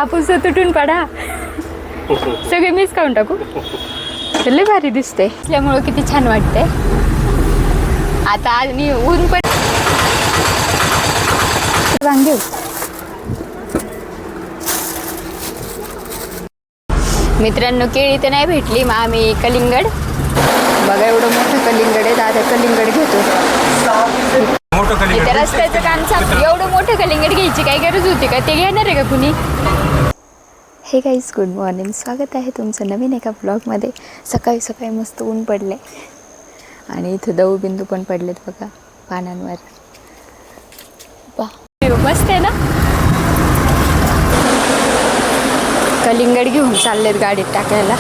हापूस तुटून पडा सगळे मिस खाऊन टाकू. लय भारी दिसते त्यामुळे किती छान वाटते. आता आणि ऊन पण घेऊ. मित्रांनो केळी तर नाही भेटली, मग आम्ही कलिंगड बघा एवढं मोठं कलिंगड आहे. दादा कलिंगड घेतो. इथे रस्त्याचं काम चालू. एवढं मोठं कलिंगड घ्यायची काय गरज होती का? ते घेणार आहे का कुणी? हे गाईज गुड मॉर्निंग, स्वागत आहे तुमचं नवीन एका ब्लॉगमध्ये. सकाळी सकाळी मस्त ऊन पडले आणि इथं दवबिंदू पण पडलेत बघा पानांवर. मस्त आहे ना. कलिंगड घेऊन चाललेत गाडीत टाकायला.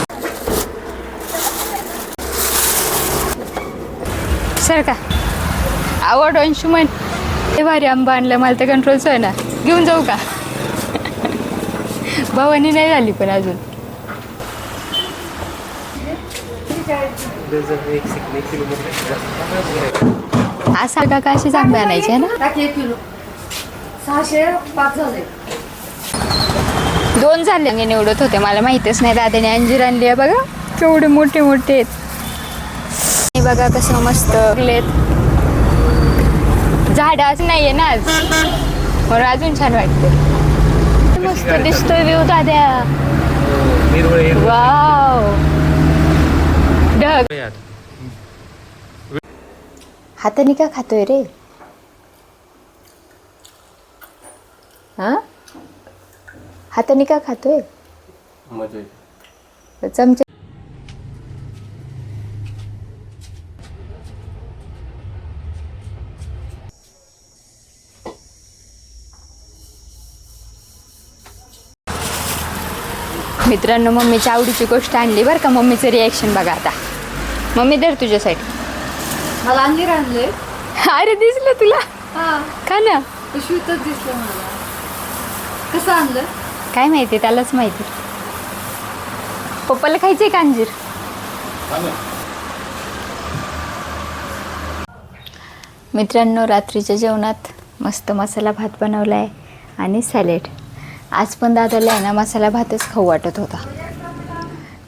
सर का आवड अंशुमन हे भारी आंबा आणलं. मला तर कंट्रोलच आहे ना. घेऊन जाऊ का? भवानी नाही झाली पण अजून. असा का अशीच आंबे आणायचे ना. 605 झाले. 2 झाले निवडत होते. मला माहितच नाही. दादाने अंजीर आणली आहे बघा केवढे मोठे मोठे आहेत. बघा कसं मस्त लेत. झाड आज नाहीये ना आज, म्हणून अजून छान वाटते. मस्त दिसतोय व्ह्यू दाद्या. वाव ढग. हाताने का खातोय रे? हा हाताने का खातोय? चमचा. मित्रांनो मम्मीच्या आवडीची गोष्ट आणली बरं का. मम्मीचं रिॲक्शन बघा आता. मम्मी दर तुझ्यासाठी. मला अंजीर आणले. अरे दिसलं तुला? हा का ना. पिशवीतच दिसलं मला. कसं आणलं काय माहिती, त्यालाच माहिती. पप्पाला खायचंय का अंजीर? मित्रांनो रात्रीच्या जेवणात मस्त मसाला भात बनवला आहे आणि सॅलेड. आज पण दादाला आहे ना मसाला भातच खाऊ वाटत होता.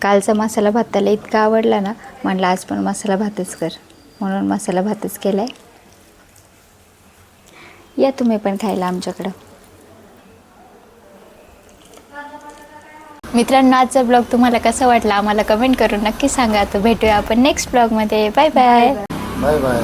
कालचा मसाला भात त्याला इतका आवडला ना, म्हणलं आज पण मसाला भातच कर, म्हणून मसाला भातच केला आहे. या तुम्ही पण खायला आमच्याकडं. मित्रांनो आजचा ब्लॉग तुम्हाला कसा वाटला आम्हाला कमेंट करून नक्की सांगा. तर भेटूया आपण नेक्स्ट ब्लॉगमध्ये. Bye bye. Bye bye.